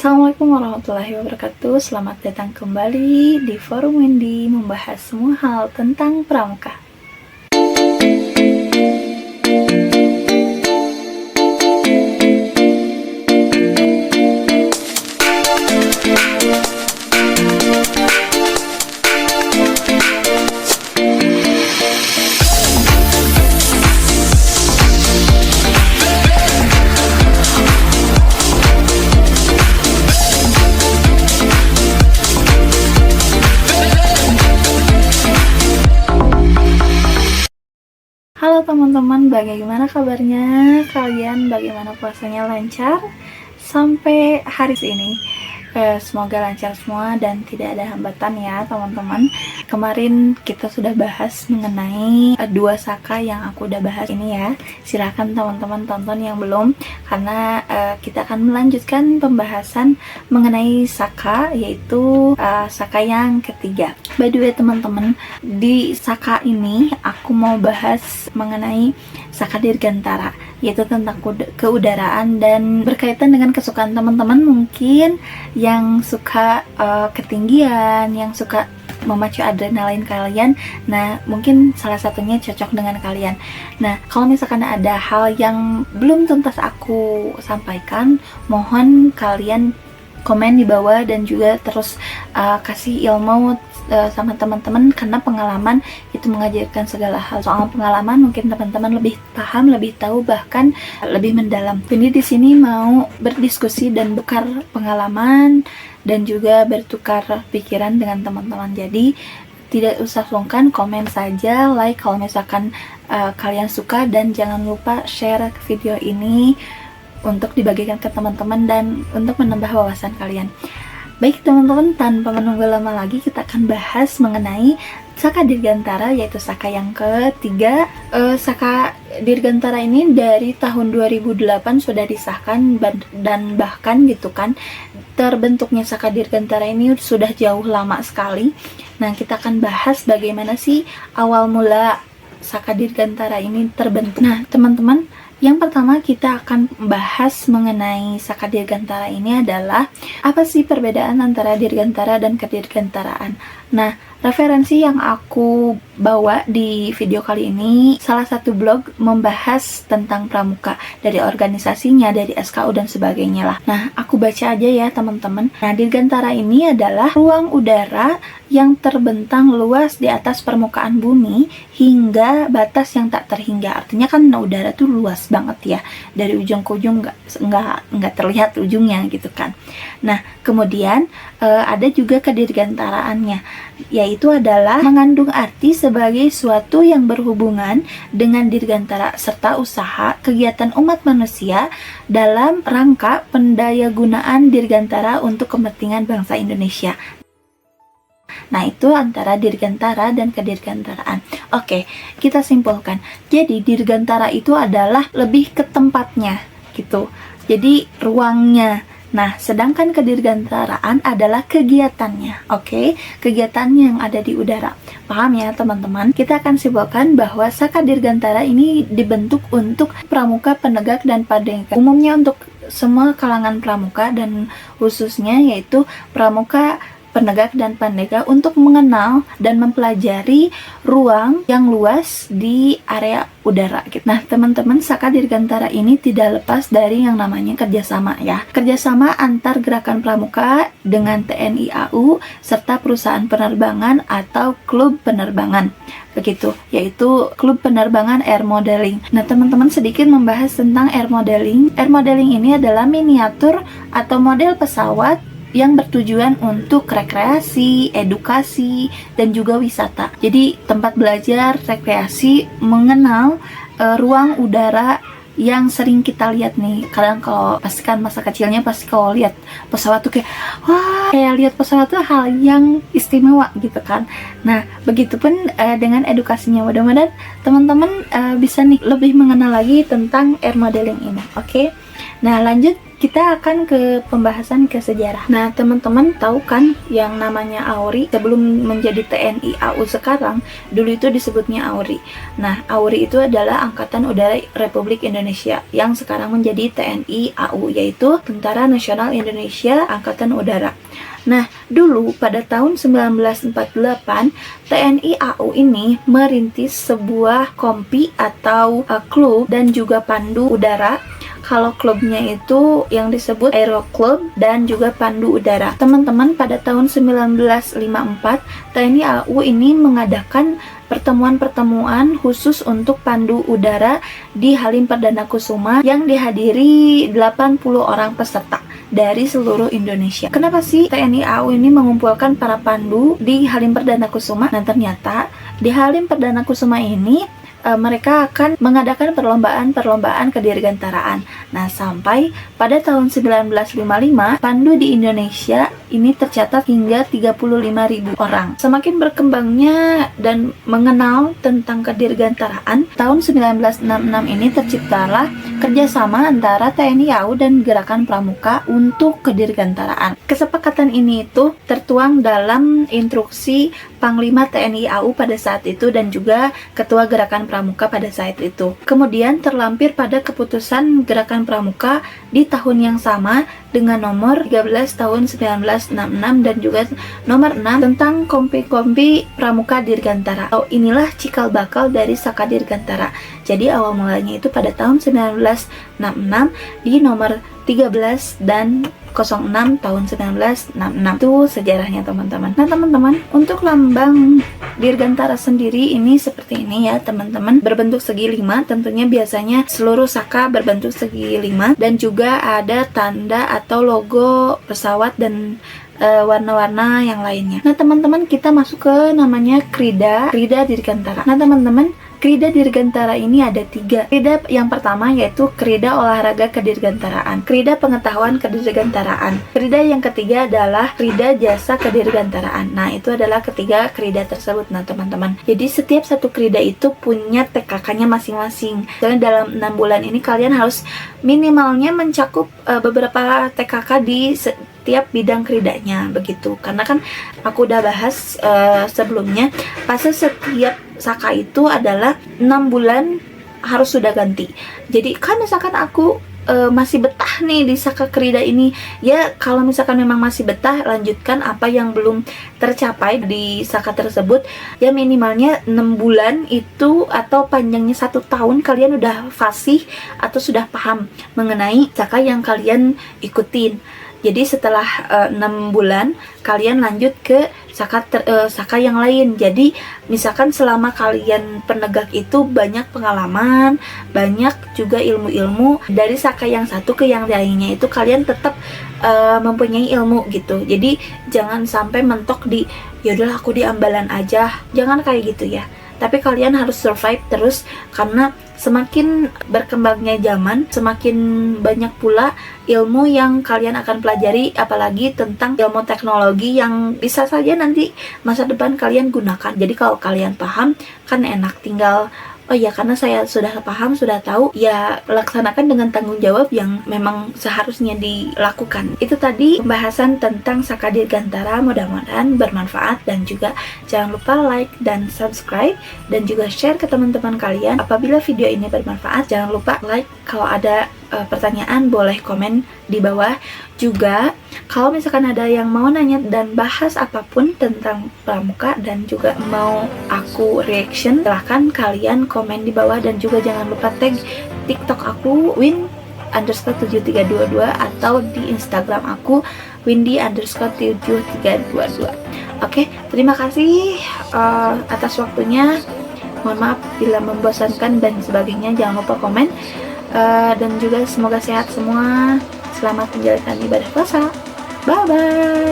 Assalamualaikum warahmatullahi wabarakatuh. Selamat datang kembali di Forum Wendy, membahas semua hal tentang pramuka. Halo teman-teman, bagaimana kabarnya? Kalian bagaimana puasanya, lancar sampai hari ini? Semoga lancar semua dan tidak ada hambatan ya teman-teman. Kemarin kita sudah bahas mengenai dua saka yang aku udah bahas ini ya. Silahkan teman-teman tonton yang belum, karena kita akan melanjutkan pembahasan mengenai saka, yaitu saka yang ketiga. By the way teman-teman, di saka ini aku mau bahas mengenai saka dirgantara, yaitu tentang keudaraan dan berkaitan dengan kesukaan teman-teman mungkin yang suka ketinggian, yang suka memacu adrenalin kalian. Nah, mungkin salah satunya cocok dengan kalian. Nah, kalau misalkan ada hal yang belum tuntas aku sampaikan, mohon kalian komen di bawah dan juga terus kasih ilmu sama teman-teman, karena pengalaman itu mengajarkan segala hal. Soal pengalaman mungkin teman-teman lebih paham, lebih tahu, bahkan lebih mendalam. Jadi di sini mau berdiskusi dan bertukar pengalaman dan juga bertukar pikiran dengan teman-teman. Jadi tidak usah sungkan, komen saja, like kalau misalkan kalian suka, dan jangan lupa share video ini untuk dibagikan ke teman-teman dan untuk menambah wawasan kalian. Baik teman-teman, tanpa menunggu lama lagi kita akan bahas mengenai saka dirgantara, yaitu saka yang ketiga. Saka dirgantara ini dari tahun 2008 sudah disahkan, dan bahkan gitu kan, terbentuknya saka dirgantara ini sudah jauh lama sekali. Nah, kita akan bahas bagaimana sih awal mula saka dirgantara ini terbentuk. Nah teman-teman, yang pertama kita akan bahas mengenai saka dirgantara ini adalah apa sih perbedaan antara dirgantara dan kedirgantaraan. Nah, referensi yang aku bawa di video kali ini salah satu blog membahas tentang pramuka, dari organisasinya, dari SKU dan sebagainya lah. Nah, aku baca aja ya teman-teman. Nah, dirgantara ini adalah ruang udara yang terbentang luas di atas permukaan bumi hingga batas yang tak terhingga. Artinya kan udara tuh luas banget ya, dari ujung ke ujung nggak terlihat ujungnya gitu kan. Nah, kemudian ada juga kedirgantaraannya, yaitu adalah mengandung arti sebagai suatu yang berhubungan dengan dirgantara serta usaha kegiatan umat manusia dalam rangka pendayagunaan dirgantara untuk kepentingan bangsa Indonesia. Nah, itu antara dirgantara dan kedirgantaraan. Oke, kita simpulkan. Jadi dirgantara itu adalah lebih ke tempatnya gitu, jadi ruangnya. Nah, sedangkan kedirgantaraan adalah kegiatannya. Oke, kegiatan yang ada di udara. Paham ya teman-teman? Kita akan simpulkan bahwa saka dirgantara ini dibentuk untuk pramuka, penegak, dan pandega. Umumnya untuk semua kalangan pramuka, dan khususnya yaitu pramuka, penegak, dan pandega, untuk mengenal dan mempelajari ruang yang luas di area udara. Nah teman-teman, saka dirgantara ini tidak lepas dari yang namanya kerjasama ya. Kerjasama antar gerakan pramuka dengan TNI AU serta perusahaan penerbangan atau klub penerbangan. Begitu, yaitu klub penerbangan air modeling. Nah teman-teman, sedikit membahas tentang air modeling. Air modeling ini adalah miniatur atau model pesawat yang bertujuan untuk rekreasi, edukasi, dan juga wisata. Jadi tempat belajar, rekreasi, mengenal ruang udara yang sering kita lihat nih. Kadang kalau pastikan masa kecilnya, pasti kalau lihat pesawat tuh kayak, wah, kayak lihat pesawat tuh hal yang istimewa gitu kan. Nah, begitupun dengan edukasinya. Mudah-mudahan teman-teman bisa nih lebih mengenal lagi tentang air modeling ini. Oke. Nah, lanjut kita akan ke pembahasan ke sejarah. Nah, teman-teman tahu kan yang namanya AURI sebelum menjadi TNI AU sekarang, dulu itu disebutnya AURI. Nah, AURI itu adalah Angkatan Udara Republik Indonesia yang sekarang menjadi TNI AU, yaitu Tentara Nasional Indonesia Angkatan Udara. Nah, dulu pada tahun 1948, TNI AU ini merintis sebuah kompi atau klub dan juga pandu udara. Kalau klubnya itu yang disebut Aero Club dan juga Pandu Udara. Teman-teman, pada tahun 1954, TNI AU ini mengadakan pertemuan-pertemuan khusus untuk pandu udara di Halim Perdana Kusuma yang dihadiri 80 orang peserta dari seluruh Indonesia. Kenapa sih TNI AU ini mengumpulkan para pandu di Halim Perdana Kusuma? Nah, ternyata di Halim Perdana Kusuma ini mereka akan mengadakan perlombaan kedirgantaraan. Nah, sampai pada tahun 1955, pandu di Indonesia ini tercatat hingga 35.000 orang. Semakin berkembangnya dan mengenal tentang kedirgantaraan, tahun 1966 ini terciptalah kerjasama antara TNI AU dan Gerakan Pramuka untuk kedirgantaraan. Kesepakatan ini itu tertuang dalam instruksi Panglima TNI AU pada saat itu dan juga Ketua Gerakan Pramuka pada saat itu. Kemudian terlampir pada keputusan Gerakan Pramuka di tahun yang sama dengan nomor 13 tahun 1966 dan juga nomor 6 tentang kompi-kompi Pramuka Dirgantara. Inilah cikal bakal dari Saka Dirgantara. Jadi awal mulanya itu pada tahun 1966 di nomor 13 dan 06 tahun 1966. Itu sejarahnya, teman-teman. Nah, teman-teman, untuk lambang Dirgantara sendiri ini seperti ini ya, teman-teman. Berbentuk segi 5, tentunya biasanya seluruh saka berbentuk segi 5 dan juga ada tanda atau logo pesawat dan warna-warna yang lainnya. Nah, teman-teman, kita masuk ke namanya Krida Dirgantara. Nah, teman-teman, Krida Dirgantara ini ada 3. Krida yang pertama yaitu Krida Olahraga Kedirgantaraan, Krida Pengetahuan Kedirgantaraan. Krida yang ketiga adalah Krida Jasa Kedirgantaraan. Nah, itu adalah ketiga krida tersebut. Nah, teman-teman, jadi setiap satu krida itu punya TKK-nya masing-masing. Jadi dalam 6 bulan ini kalian harus minimalnya mencakup beberapa TKK di setiap bidang kridanya, begitu. Karena kan aku udah bahas sebelumnya, fase setiap saka itu adalah 6 bulan harus sudah ganti. Jadi kan misalkan aku masih betah nih di saka krida ini, ya kalau misalkan memang masih betah, lanjutkan apa yang belum tercapai di saka tersebut. Ya minimalnya 6 bulan itu atau panjangnya 1 tahun kalian udah fasih atau sudah paham mengenai saka yang kalian ikutin. Jadi setelah 6 bulan kalian lanjut ke saka yang lain. Jadi misalkan selama kalian penegak itu banyak pengalaman, banyak juga ilmu-ilmu dari saka yang satu ke yang lainnya, itu kalian tetap mempunyai ilmu gitu. Jadi jangan sampai mentok di yaudahlah aku di ambalan aja, jangan kayak gitu ya. Tapi kalian harus survive terus, karena semakin berkembangnya zaman, semakin banyak pula ilmu yang kalian akan pelajari, apalagi tentang ilmu teknologi yang bisa saja nanti masa depan kalian gunakan. Jadi kalau kalian paham, kan enak, tinggal oh ya, karena saya sudah paham, sudah tahu, ya laksanakan dengan tanggung jawab yang memang seharusnya dilakukan. Itu tadi pembahasan tentang Saka Dirgantara, mudah-mudahan bermanfaat, dan juga jangan lupa like dan subscribe dan juga share ke teman-teman kalian. Apabila video ini bermanfaat, jangan lupa like. Kalau ada pertanyaan boleh komen di bawah. Juga kalau misalkan ada yang mau nanya dan bahas apapun tentang pramuka dan juga mau aku reaction, silahkan kalian komen di bawah. Dan juga jangan lupa tag TikTok aku win_7322 atau di Instagram aku windy_7322. Oke, terima kasih atas waktunya. Mohon maaf bila membosankan dan sebagainya. Jangan lupa komen. Dan juga semoga sehat semua. Selamat menjalankan ibadah puasa. Bye bye.